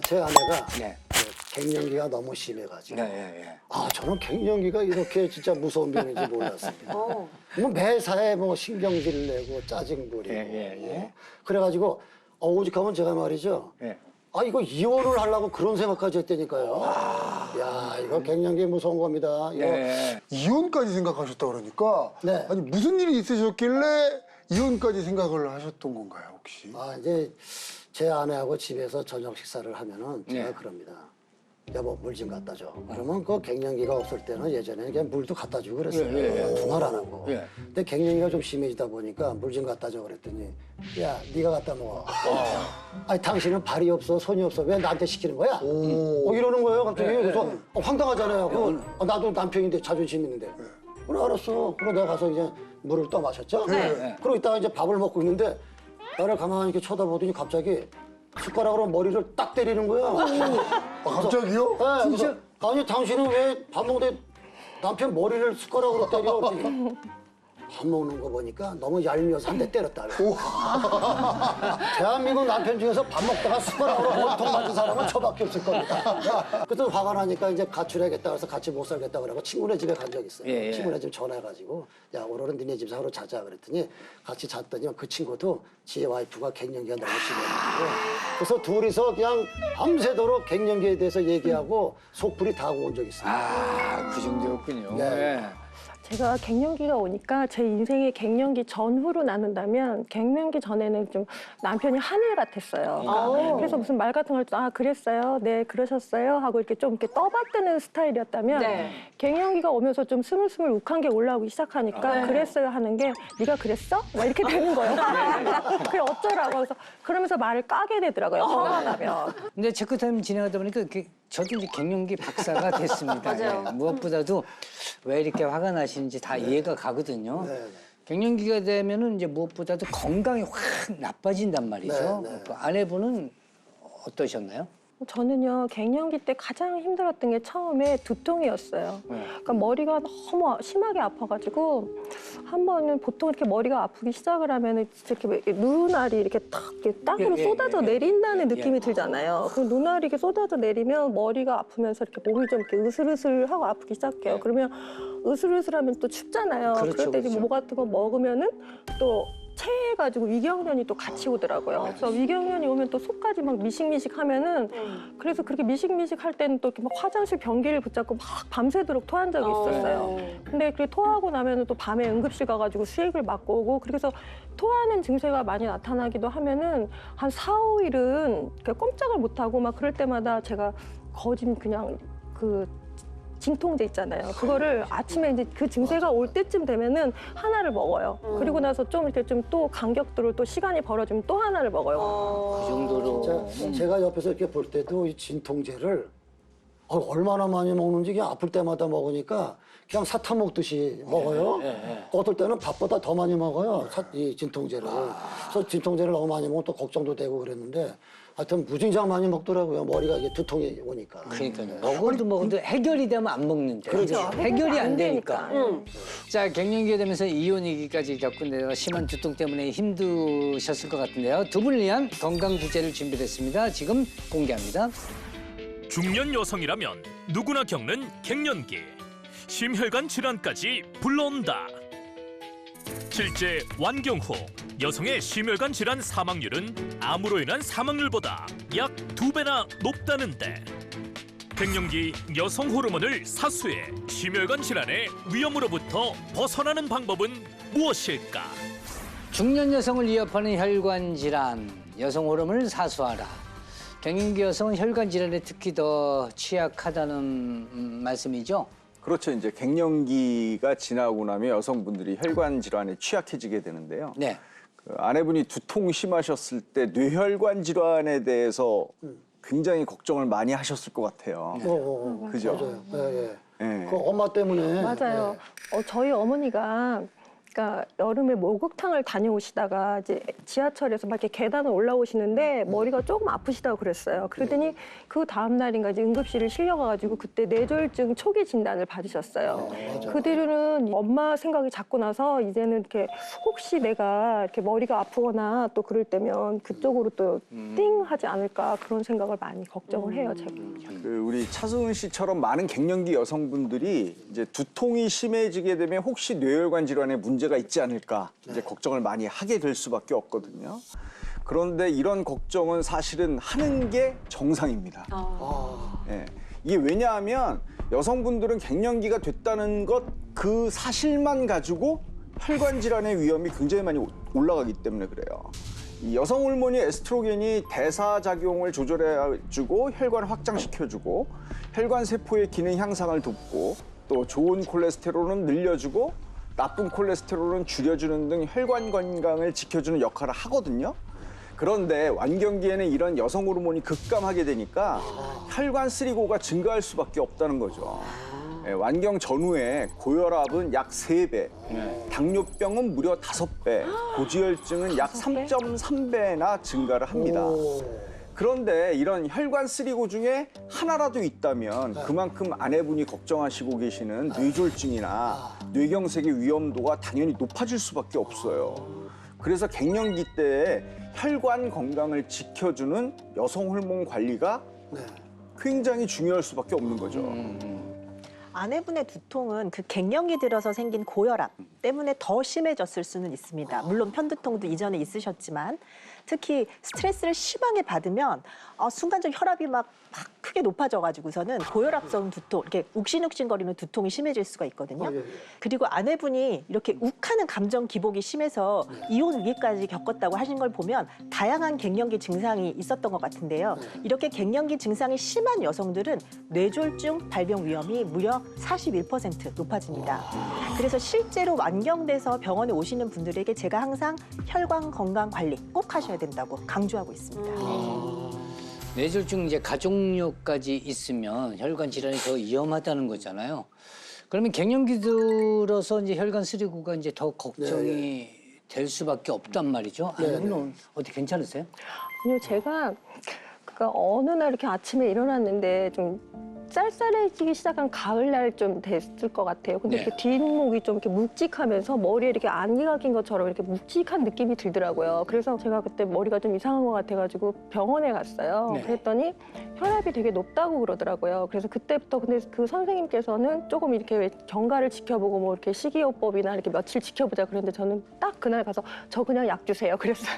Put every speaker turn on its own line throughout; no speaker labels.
제 아내가
네.
갱년기가 너무 심해가지고
네.
저는 갱년기가 이렇게 진짜 무서운 병인지 몰랐습니다. 뭐 매사에 뭐 신경질 내고 짜증 부리고 그래가지고 오죽하면 제가 말이죠. 이거 이혼을 하려고 그런 생각까지 했다니까요. 야, 이거 갱년기 무서운 겁니다. 이거
이혼까지 생각하셨다 그러니까
네.
아니 무슨 일이 있으셨길래 이혼까지 생각을 하셨던 건가요 혹시?
이제 제 아내하고 집에서 저녁 식사를 하면은 제가 그럽니다. 여보, 물 좀 갖다 줘. 그러면 그 갱년기가 없을 때는 예전에는 그냥 물도 갖다 주고 그랬어요. 두말 안 하고. 근데 갱년기가 좀 심해지다 보니까 물 좀 갖다 줘 그랬더니 야, 네가 갖다 먹어. 아니, 당신은 발이 없어, 손이 없어. 왜 나한테 시키는 거야? 이러는 거예요, 갑자기. 그래서 황당하잖아요. 나도 남편인데 자존심 있는데. 그래, 알았어. 그럼 내가 가서 이제 물을 떠 마셨죠? 그러고 있다가 이제 밥을 먹고 있는데 나를 가만히 이렇게 쳐다보더니 갑자기 숟가락으로 머리를 딱 때리는 거야.
갑자기요?
네, 진짜? 아니, 당신은 왜 밥 먹는데 남편 머리를 숟가락으로 때려? 그러니까 밥 먹는 거 보니까 너무 얄미워서 한 대 때렸다. 대한민국 남편 중에서 밥 먹다가 숟가락으로 몸통 맞은 사람은 저밖에 없을 겁니다. 그래서 화가 나니까 이제 가출해야겠다 그래서 같이 못 살겠다 그러고 친구네 집에 간 적 있어요. 친구네 집 전화해가지고 야, 오늘은 니네 집에서 하루 자자 그랬더니 같이 잤더니 그 친구도 지 와이프가 갱년기가 너무 심해가지고 그래서 둘이서 그냥 밤새도록 갱년기에 대해서 얘기하고 속풀이 다 하고 온 적 있습니다.
그 정도였군요.
네.
제가 갱년기가 오니까 제 인생의 갱년기 전후로 나눈다면 갱년기 전에는 좀 남편이 하늘 같았어요. 그래서 무슨 말 같은 걸 그랬어요? 네, 그러셨어요? 하고 이렇게 좀 이렇게 떠받드는 스타일이었다면 갱년기가 오면서 좀 스물스물 욱한 게 올라오기 시작하니까 그랬어요 하는 게 네가 그랬어? 막 이렇게 되는 거예요. 그래 어쩌라고 그래서 그러면서 말을 까게 되더라고요. 화가 나면.
근데 체크타임 진행하다 보니까 저도 이제 갱년기 박사가 됐습니다.
맞아요.
무엇보다도 왜 이렇게 화가 나시는지 다 이해가 가거든요. 갱년기가 되면은 이제 무엇보다도 건강이 확 나빠진단 말이죠. 그 아내분은 어떠셨나요?
저는요 갱년기 때 가장 힘들었던 게 처음에 두통이었어요. 그러니까 머리가 너무 심하게 아파가지고 한 번은 보통 이렇게 머리가 아프기 시작을 하면은 진짜 이렇게 눈알이 이렇게 탁 이렇게 땅으로 쏟아져 내린다는 느낌이 들잖아요. 그 눈알이 이렇게 쏟아져 내리면 머리가 아프면서 이렇게 몸이 좀 이렇게 으슬으슬하고 아프기 시작해요. 그러면 으슬으슬하면 또 춥잖아요.
그렇죠,
그럴 때
그렇죠.
뭐 같은 거 먹으면은 또 체해가지고 위경련이 또 같이 오더라고요. 그래서 위경련이 오면 또 속까지 막 미식미식하면은 그래서 그렇게 미식미식할 때는 또 이렇게 막 화장실 변기를 붙잡고 막 밤새도록 토한 적이 있었어요. 근데 그 토하고 나면은 또 밤에 응급실 가가지고 수액을 맞고 오고 그래서 토하는 증세가 많이 나타나기도 하면은 한 4, 5일은 꼼짝을 못하고 막 그럴 때마다 제가 거진 그냥 진통제 있잖아요. 그거를 아침에 이제 그 증세가 올 때쯤 되면은 하나를 먹어요. 그리고 나서 좀 이렇게 좀 또 간격도를 또 시간이 벌어지면 또 하나를 먹어요.
그 정도로.
제가 옆에서 이렇게 볼 때도 이 진통제를 얼마나 많이 먹는지 그냥 아플 때마다 먹으니까 그냥 사탕 먹듯이 먹어요. 어떨 때는 밥보다 더 많이 먹어요. 이 진통제를. 그래서 진통제를 너무 많이 먹으면 또 걱정도 되고 그랬는데 하여튼 무진장 많이 먹더라고요. 머리가 이게 두통이 오니까.
그러니까요. 먹어도 해결이 되면 안 먹는데.
그렇죠.
해결이 안 되니까.
되니까.
자, 갱년기가 되면서 이혼 위기까지 겪은 데다가 심한 두통 때문에 힘드셨을 것 같은데요. 두 분을 위한 건강 주제를 준비했습니다. 지금 공개합니다.
중년 여성이라면 누구나 겪는 갱년기. 심혈관 질환까지 불러온다. 실제 완경 후 여성의 심혈관 질환 사망률은 암으로 인한 사망률보다 약 2배나 높다는데 갱년기 여성 호르몬을 사수해 심혈관 질환의 위험으로부터 벗어나는 방법은 무엇일까?
중년 여성을 위협하는 혈관 질환, 여성 호르몬을 사수하라. 갱년기 여성은 혈관 질환에 특히 더 취약하다는 말씀이죠?
그렇죠. 이제 갱년기가 지나고 나면 여성분들이 혈관 질환에 취약해지게 되는데요.
네.
그 아내분이 두통 심하셨을 때 뇌혈관 질환에 대해서 굉장히 걱정을 많이 하셨을 것 같아요. 그죠?
맞아요. 예.
예.
그 엄마 때문에.
맞아요. 저희 어머니가 그러니까 여름에 목욕탕을 다녀오시다가 이제 지하철에서 막 이렇게 계단을 올라오시는데 머리가 조금 아프시다고 그랬어요. 그러더니 그 다음 날인가 이제 응급실을 실려가가지고 그때 뇌졸중 초기 진단을 받으셨어요. 그 뒤로는 엄마 생각이 자꾸 나서 이제는 이렇게 혹시 내가 이렇게 머리가 아프거나 또 그럴 때면 그쪽으로 또 띵 하지 않을까 그런 생각을 많이 걱정을 해요, 제가.
그 우리 차승은 씨처럼 많은 갱년기 여성분들이 이제 두통이 심해지게 되면 혹시 뇌혈관 질환에 문제가 있지 않을까 이제 걱정을 많이 하게 될 수밖에 없거든요. 그런데 이런 걱정은 사실은 하는 게 정상입니다. 예. 이게 왜냐하면 여성분들은 갱년기가 됐다는 것 그 사실만 가지고 혈관 질환의 위험이 굉장히 많이 올라가기 때문에 그래요. 이 여성 호르몬이 에스트로겐이 대사 작용을 조절해주고 혈관을 확장시켜주고 혈관 세포의 기능 향상을 돕고 또 좋은 콜레스테롤은 늘려주고 나쁜 콜레스테롤은 줄여주는 등 혈관 건강을 지켜주는 역할을 하거든요. 그런데 완경기에는 이런 여성 호르몬이 급감하게 되니까 혈관 쓰리고가 증가할 수밖에 없다는 거죠. 예, 완경 전후에 고혈압은 약 3배, 당뇨병은 무려 5배, 고지혈증은 약 3.3배나 증가를 합니다. 그런데 이런 혈관 쓰리고 중에 하나라도 있다면 그만큼 아내분이 걱정하시고 계시는 뇌졸중이나 뇌경색의 위험도가 당연히 높아질 수밖에 없어요. 그래서 갱년기 때 혈관 건강을 지켜주는 여성 호르몬 관리가 굉장히 중요할 수밖에 없는 거죠.
아내분의 두통은 그 갱년기 들어서 생긴 고혈압 때문에 더 심해졌을 수는 있습니다. 물론 편두통도 이전에 있으셨지만 특히 스트레스를 심하게 받으면 순간적으로 혈압이 막 크게 높아져가지고서는 고혈압성 두통, 이렇게 욱신욱신거리는 두통이 심해질 수가 있거든요. 그리고 아내분이 이렇게 욱하는 감정 기복이 심해서 이혼 위기까지 겪었다고 하신 걸 보면 다양한 갱년기 증상이 있었던 것 같은데요. 이렇게 갱년기 증상이 심한 여성들은 뇌졸중 발병 위험이 무려 41% 높아집니다. 그래서 실제로 완경돼서 병원에 오시는 분들에게 제가 항상 혈관 건강 관리 꼭 하셔야 된다고 강조하고 있습니다.
뇌졸중 이제 가족력까지 있으면 혈관 질환이 더 위험하다는 거잖아요. 그러면 갱년기 들어서 이제 혈관 쓰리고가 이제 더 걱정이 될 수밖에 없단 말이죠. 아내분은 어디 괜찮으세요?
아니요, 제가 그러니까 어느 날 이렇게 아침에 일어났는데 좀 쌀쌀해지기 시작한 가을날 좀 됐을 것 같아요. 근데 이렇게 뒷목이 좀 이렇게 묵직하면서 머리에 이렇게 안개가 낀 것처럼 이렇게 묵직한 느낌이 들더라고요. 그래서 제가 그때 머리가 좀 이상한 것 같아가지고 병원에 갔어요. 그랬더니 혈압이 되게 높다고 그러더라고요. 그래서 그때부터 근데 그 선생님께서는 조금 이렇게 왜 경과를 지켜보고 뭐 이렇게 식이요법이나 이렇게 며칠 지켜보자 그랬는데 저는 딱 그날 가서 저 그냥 약 주세요 그랬어요.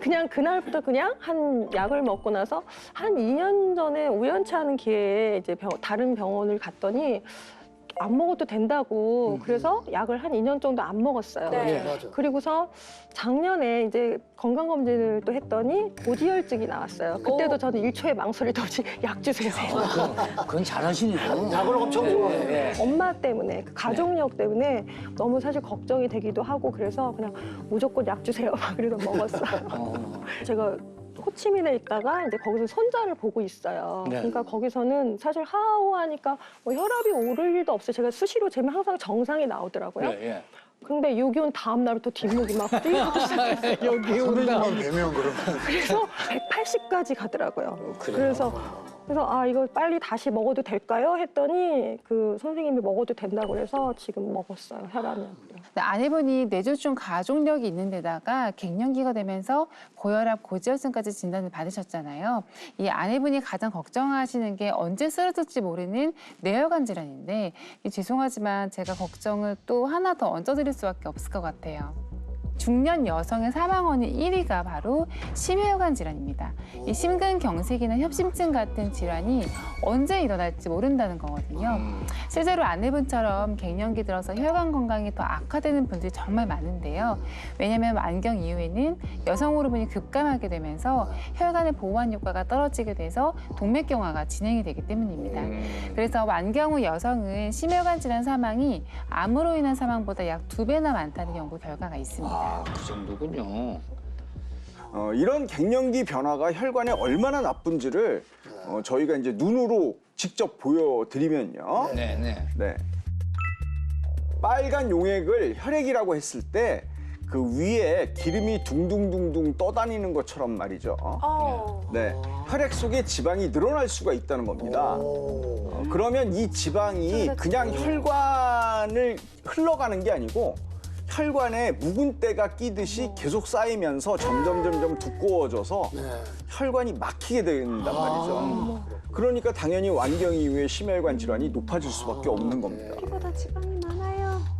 그냥 그날부터 그냥 한 약을 먹고 나서 한 2년 전에 우연치 않은 기회에 이제 다른 병원을 갔더니 안 먹어도 된다고 그래서 약을 한 2년 정도 안 먹었어요. 그리고서 작년에 이제 건강검진을 또 했더니 고지혈증이 나왔어요. 그때도 저는 1초의 망설이도 없이 약 주세요.
그건 잘하시네요.
약을 엄청 좋아해요.
엄마 때문에 그 가족력 때문에 너무 사실 걱정이 되기도 하고 그래서 그냥 무조건 약 주세요. 막 그래서 먹었어요. 제가 호치민에 있다가 이제 거기서 손자를 보고 있어요. 그러니까 거기서는 사실 하하호하니까 뭐 혈압이 오를 일도 없어요. 제가 수시로 재면 항상 정상이 나오더라고요. 근데 여기 온 다음 날부터 뒷목이 막 뛰기 시작했어요.
여기
선배님만 뵈면 그러면.
그래서 180까지 가더라고요. 그래서 이거 빨리 다시 먹어도 될까요? 했더니 그 선생님이 먹어도 된다고 그래서 지금 먹었어요. 혈압약을요.
아내분이 뇌졸중 가족력이 있는 데다가 갱년기가 되면서 고혈압, 고지혈증까지 진단을 받으셨잖아요. 이 아내분이 가장 걱정하시는 게 언제 쓰러질지 모르는 뇌혈관 질환인데 죄송하지만 제가 걱정을 또 하나 더 얹어드릴 수밖에 없을 것 같아요. 중년 여성의 사망 원인 1위가 바로 심혈관 질환입니다. 이 심근경색이나 협심증 같은 질환이 언제 일어날지 모른다는 거거든요. 실제로 아내분처럼 갱년기 들어서 혈관 건강이 더 악화되는 분들이 정말 많은데요. 왜냐하면 완경 이후에는 여성 호르몬이 급감하게 되면서 혈관의 보호한 효과가 떨어지게 돼서 동맥경화가 진행이 되기 때문입니다. 그래서 완경 후 여성은 심혈관 질환 사망이 암으로 인한 사망보다 약 2배나 많다는 연구 결과가 있습니다.
그 정도군요.
이런 갱년기 변화가 혈관에 얼마나 나쁜지를 저희가 이제 눈으로 직접 보여드리면요.
네.
빨간 용액을 혈액이라고 했을 때 그 위에 기름이 둥둥둥둥 떠다니는 것처럼 말이죠. 네, 혈액 속에 지방이 늘어날 수가 있다는 겁니다. 그러면 이 지방이 그냥 혈관을 흘러가는 게 아니고 혈관에 묵은 때가 끼듯이 계속 쌓이면서 점점 두꺼워져서 혈관이 막히게 된단 말이죠. 그러니까 당연히 완경 이후에 심혈관 질환이 높아질 수밖에 없는 겁니다.
피보다 지방이 많아요.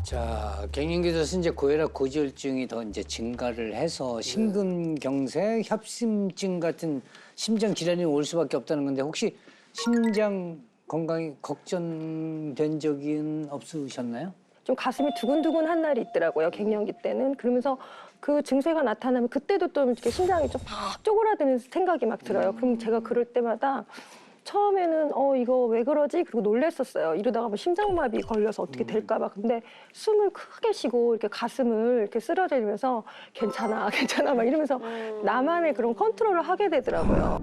자, 갱년기에서 이제 고혈압, 고지혈증이 더 이제 증가를 해서 심근경색, 협심증 같은 심장 질환이 올 수밖에 없다는 건데 혹시 심장 건강이 걱정된 적은 없으셨나요?
좀 가슴이 두근두근한 날이 있더라고요. 갱년기 때는. 그러면서 그 증세가 나타나면 그때도 또 이렇게 심장이 좀 팍 쪼그라드는 생각이 막 들어요. 그럼 제가 그럴 때마다 처음에는 이거 왜 그러지? 그리고 놀랬었어요. 이러다가 뭐 심장마비 걸려서 어떻게 될까 봐. 근데 숨을 크게 쉬고 이렇게 가슴을 이렇게 쓸어대면서 괜찮아 막 이러면서 나만의 그런 컨트롤을 하게 되더라고요.